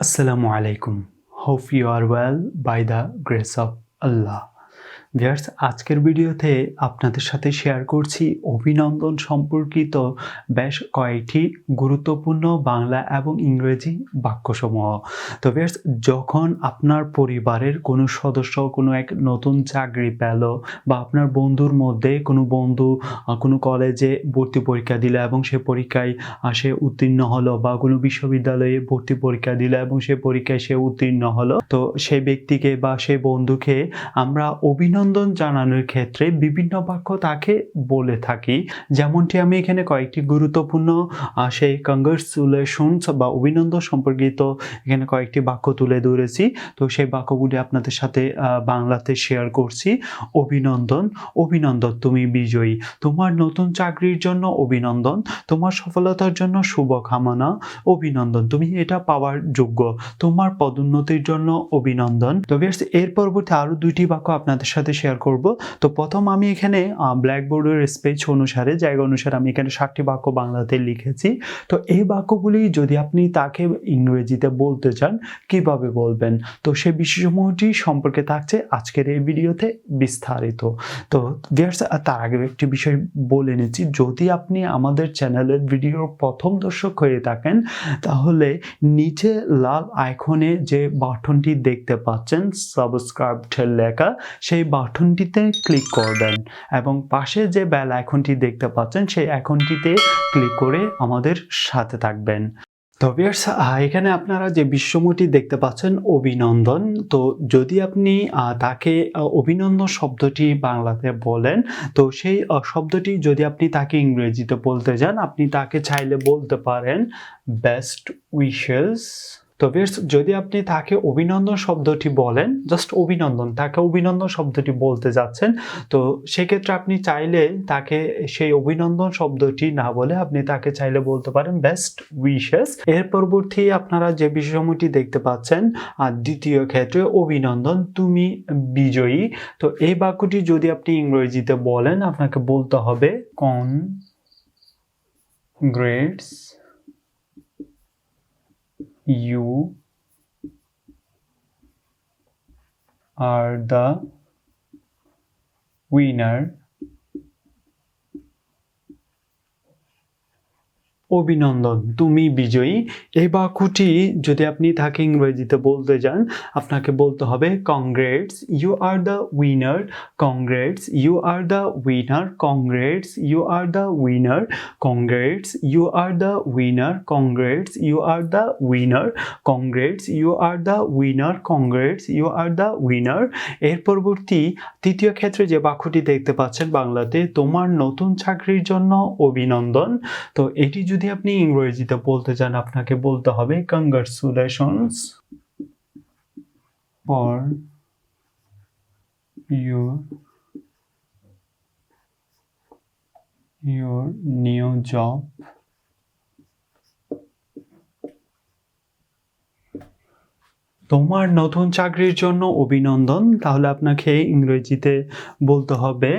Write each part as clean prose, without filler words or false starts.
Assalamu alaikum. Hope you are well by the grace of Allah. Viewers, আজকের ভিডিওতে আপনাদের সাথে শেয়ার করছি অভিনন্দন সম্পর্কিত বেশ কয়েকটি গুরুত্বপূর্ণ বাংলা এবং ইংরেজি বাক্যসমূহ। তো ভিউয়ার্স, যখন আপনার পরিবারের কোনো সদস্য কোনো এক নতুন চাকরি পেল বা আপনার বন্ধুর মধ্যে কোনো বন্ধু কোনো কলেজে ভর্তি পরীক্ষা দিল এবং সে পরীক্ষায় সে উত্তীর্ণ হলো, বা কোনো বিশ্ববিদ্যালয়ে ভর্তি পরীক্ষা দিল এবং সে পরীক্ষায় সে উত্তীর্ণ হলো, তো সেই ব্যক্তিকে বা সেই বন্ধুকে আমরা অভিনন্দন জানানোর ক্ষেত্রে বিভিন্ন বাক্য তাকে বলে থাকি। যেমনটি আমি এখানে কয়েকটি গুরুত্বপূর্ণ সেই কংগ্রাচুলেশনস বা অভিনন্দন সম্পর্কিত এখানে কয়েকটি বাক্য তুলে ধরেছি। তো সেই বাক্যগুলি আপনাদের সাথে বাংলাতে শেয়ার করছি। অভিনন্দন, অভিনন্দন তুমি বিজয়ী, তোমার নতুন চাকরির জন্য অভিনন্দন, তোমার সফলতার জন্য শুভকামনা, অভিনন্দন তুমি এটা পাওয়ার যোগ্য, তোমার পদোন্নতির জন্য অভিনন্দন। তো ভিউয়ার্স, এর পরবর্তী আরো দুইটি বাক্য আপনাদের সাথে শেয়ার করব। তো প্রথম আমি এখানে ব্ল্যাকবোর্ডের স্পেস অনুসারে জায়গা অনুসারে আমি এখানে 7টি বাক্য বাংলাতে লিখেছি। তো এই বাক্যগুলি যদি আপনি তাকে ইংরেজিতে বলতে চান কিভাবে বলবেন, তো সেই বিষয়সমূহটি সম্পর্কে থাকছে আজকের এই ভিডিওতে বিস্তারিত। তো ভিউয়ার্স, তার আগে একটি বিষয় বলে নিচ্ছি, যদি আপনি আমাদের চ্যানেলের ভিডিওর প্রথম দর্শক হয়ে থাকেন তাহলে নিচে লাল আইকনে যে বাটনটি দেখতে পাচ্ছেন সাবস্ক্রাইব লেখা, সেই বাটনটিতে ক্লিক করবেন এবং পাশে যে বেল আইকনটি দেখতে পাচ্ছেন সেই আইকনটিতে ক্লিক করে আমাদের সাথে থাকবেন। তো ভিউয়ার্স, এখানে আপনারা যে বিষয়টি দেখতে পাচ্ছেন অভিনন্দন, তো যদি আপনি তাকে অভিনন্দন শব্দটি বাংলাতে বলেন, তো সেই শব্দটি যদি আপনি তাকে ইংরেজিতে বলতে যান, আপনি তাকে চাইলে বলতে পারেন বেস্ট উইশেস। তো ভিউয়ার্স, যদি আপনি তাকে অভিনন্দন শব্দটি বলেন, জাস্ট অভিনন্দন, তাকে অভিনন্দন শব্দটি বলতে যাচ্ছেন, তো সেক্ষেত্রে আপনি চাইলে তাকে সেই অভিনন্দন শব্দটি না বলে আপনি তাকে চাইলে বলতে পারেন বেস্ট উইশেস। এর পরবর্তী আপনারা যে বিষয়টি দেখতে পাচ্ছেন দ্বিতীয় ক্ষেত্রে অভিনন্দন তুমি বিজয়ী। তো এই বাক্যটি যদি আপনি ইংরেজিতে বলেন, আপনাকে বলতে হবে congrats you are the winner. অভিনন্দন তুমি বিজয়ী। এই বাক্যটি যদি আপনি তাকে ইংরেজিতে বলতে যান, আপনাকে বলতে হবে congrats you are the winner, congrats you are the winner, congrats you are the winner, congrats you are the winner, congrats you are the winner, congrats you are the winner, congrats you are the winner. এর পরবর্তী তৃতীয় ক্ষেত্রে যে বাক্যটি দেখতে পাচ্ছেন বাংলাতে, তোমার নতুন চাকরির জন্য অভিনন্দন। তো এটি যদি আপনি ইংরেজিতে বলতে চান, আপনাকে বলতে হবে congratulations for your new job. তোমার নতুন চাকরির জন্য অভিনন্দন, তাহলে আপনাকে ইংরেজিতে বলতে হবে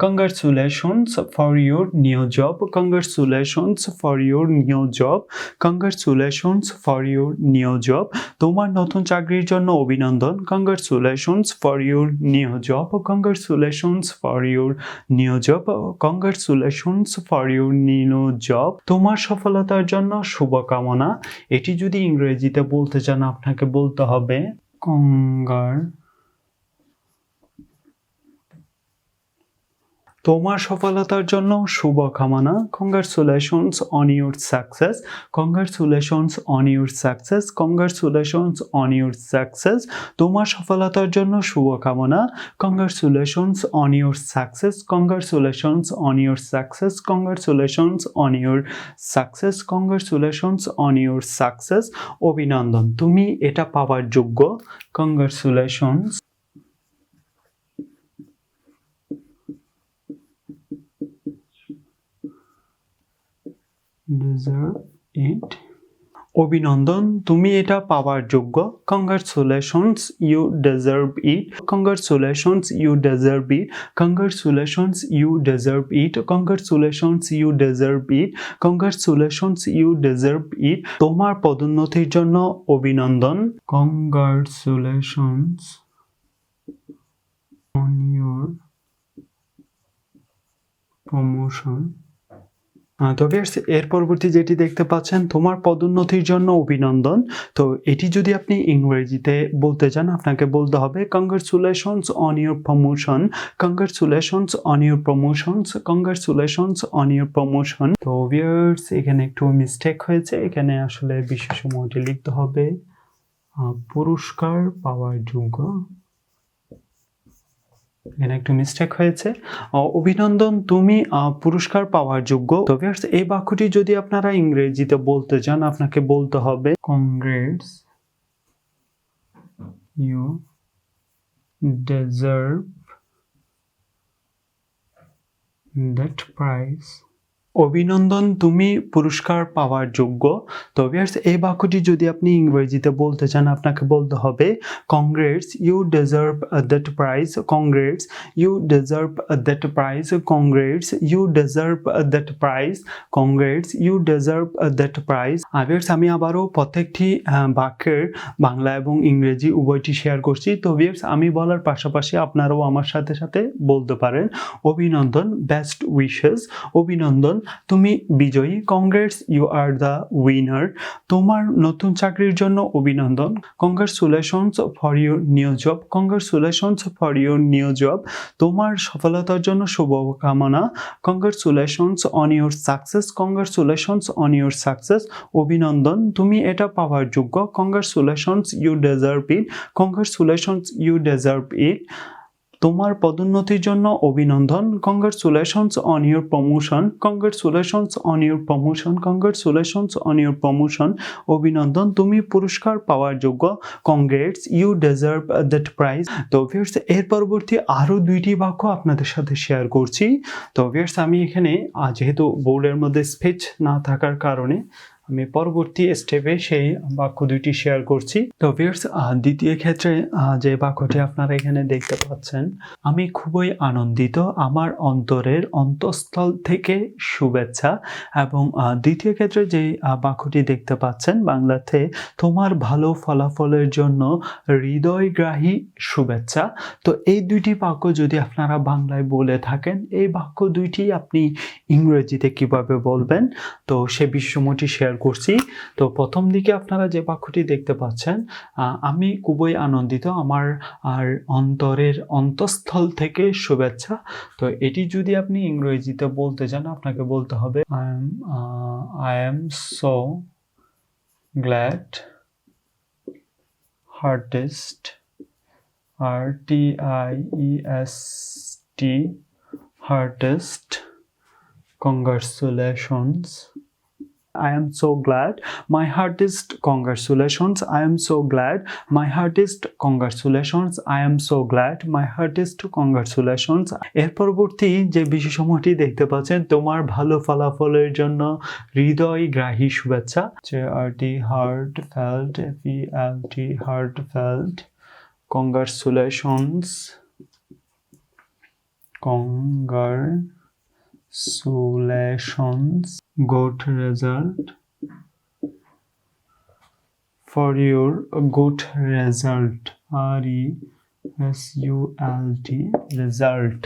congratulations for your new job, congratulations for your new job, congratulations for your new job. তোমার নতুন চাকরির জন্য অভিনন্দন, congratulations for your new job, congratulations for your new job, congratulations for your new job. তোমার সফলতার জন্য শুভকামনা। এটি যদি ইংরেজিতে বলতে চান, আপনাকে বলতে হবে তোমার সফলতার জন্য শুভকামনা, congratulations on your success, congratulations on your success, congratulations on your success. তোমার সফলতার জন্য শুভকামনা, congratulations on your success, congratulations on your success, congratulations on your success, congratulations on your success. অভিনন্দন তুমি এটা পাওয়ার যোগ্য, congratulations deserve it. অভিনন্দন, তুমি এটা পাওয়ার যোগ্য। Congratulations, you deserve it. Congratulations, you deserve it. Congratulations, you deserve it. Congratulations, you deserve it. Congratulations, you deserve it. তোমার পদোন্নতির জন্য অভিনন্দন। Congratulations on your promotion. তো ভিউয়ার্স, এর পরবর্তী যেটি দেখতে পাচ্ছেন, তোমার পদোন্নতির জন্য অভিনন্দন। তো এটি যদি আপনি ইংরেজিতে বলতে চান, আপনাকে বলতে হবে congratulations on your promotion. Congratulations on your promotions. Congratulations on your promotion. তো ভিউয়ার্স, এখানে একটু মিস্টেক হয়েছে। এখানে আসলে বিশেষণটি লিখতে হবে পুরস্কার পাওয়ার যোগ্য। এখানে একটু মিস্টেক হয়েছে। অভিনন্দন, তুমি পুরস্কার পাওয়ার যোগ্য। তো ভিউয়ার্স, এই বাক্যটি যদি আপনারা ইংরেজিতে বলতে চান, আপনাকে বলতে হবে congrats, you deserve that prize. অভিনন্দন, তুমি পুরস্কার পাওয়ার যোগ্য। তো ভিউয়ার্স, এই বাক্যটি যদি আপনি ইংরেজিতে বলতে চান, আপনাকে বলতে হবে congrats, you deserve that prize. Congrats, you deserve that prize. Congrats, you deserve that prize. Congrats, you deserve that prize. Viewers, আমি আবারও প্রত্যেকটি বাক্যের বাংলা এবং ইংরেজি উভয়টি শেয়ার করছি। তো ভিউয়ার্স, আমি বলার পাশাপাশি আপনারাও আমার সাথে সাথে বলতে পারেন। অভিনন্দন, বেস্ট উইশেস। অভিনন্দন, তুমি বিজয়ী। Congrats, you are the winner. তোমার নতুন চাকরির জন্য অভিনন্দন। Congratulations for your new job. Congratulations for your new job. তোমার সফলতার জন্য শুভকামনা। Congratulations on your success. Congratulations on your success. অভিনন্দন, তুমি এটা পাওয়ার যোগ্য। Congratulations, you deserve it. Congratulations, you deserve it. তোমার পদোন্নতির জন্য অভিনন্দন। Congratulations on your promotion. Congratulations on your promotion. Congratulations on your promotion. অভিনন্দন, তুমি পুরস্কার পাওয়ার যোগ্য। Congrats, you deserve that prize. তো ভিউয়ার্স, এর পরবর্তী আরও দুইটি বাক্য আপনাদের সাথে শেয়ার করছি। তো ভিউয়ার্স, আমি এখানে যেহেতু বোর্ডের মধ্যে স্পেস না থাকার কারণে আমি পরবর্তী স্টেপে সেই বাক্য দুইটি শেয়ার করছি। তো ভিউয়ার্স, দ্বিতীয় ক্ষেত্রে যে বাক্যটি আপনারা এখানে দেখতে পাচ্ছেন, আমি খুবই আনন্দিত, আমার অন্তরের অন্তঃস্থল থেকে শুভেচ্ছা। এবং দ্বিতীয় ক্ষেত্রে যে বাক্যটি দেখতে পাচ্ছেন বাংলাতে, তোমার ভালো ফলাফলের জন্য হৃদয়গ্রাহী শুভেচ্ছা। তো এই দুইটি বাক্য যদি আপনারা বাংলায় বলে থাকেন, এই বাক্য দুইটি আপনি ইংরেজিতে কিভাবে বলবেন, তো সে বিষয়টি শেয়ার করছি। তো প্রথম দিকে আপনারা যে বাক্যটি দেখতে পাচ্ছেন, আমি খুবই আনন্দিত, আমার অন্তরের অন্তঃস্থল থেকে শুভেচ্ছা। তো এটি যদি আপনি ইংরেজিতে বলতে চান, আপনাকে বলতে হবে I am so glad, hardest, RTIEST, hardest, congratulations. I am so glad, my hardest congratulations. I am so glad, my hardest congratulations. I am so glad, my hardest congratulations. এর পরবর্তী যে বিশেষণটি দেখতে পাচ্ছেন, তোমার ভালো ফলাফলের জন্য হৃদয়গ্রাহী শুভেচ্ছা। JRT, heartfelt, FELT, heartfelt, congratulations, congratulations, good result, for your good result, RESULT, result.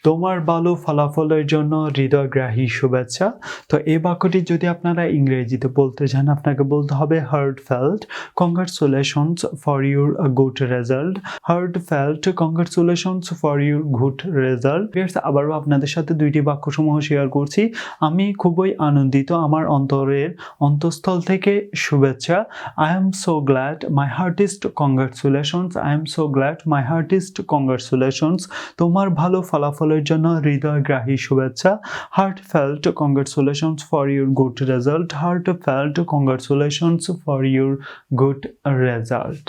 তোমার ভালো ফলাফলের জন্য হৃদয়গ্রাহী শুভেচ্ছা। তো এই বাক্যটি যদি আপনারা ইংরেজিতে বলতে চান, আপনাকে বলতে হবে heartfelt, congratulations for your good result. heartfelt, congratulations for your good result. আবারও আপনাদের সাথে দুইটি বাক্যসমূহ শেয়ার করছি। আমি খুবই আনন্দিত, আমার অন্তরের অন্তঃস্থল থেকে শুভেচ্ছা। I am so glad, my heartiest congratulations. I am so glad, my heartiest congratulations. তোমার ভালো ফলাফলের জন্য হৃদয়গ্রাহী শুভেচ্ছা। Heartfelt congratulations for your good result. Heartfelt congratulations for your good result.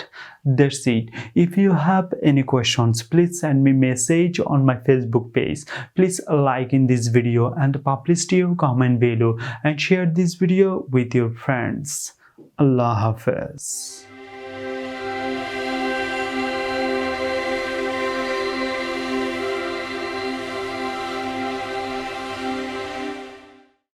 That's it. If you have any questions, please send me message on my Facebook page. Please like in this video and publish your comment below and share this video with your friends. আল্লাহ হাফেজ।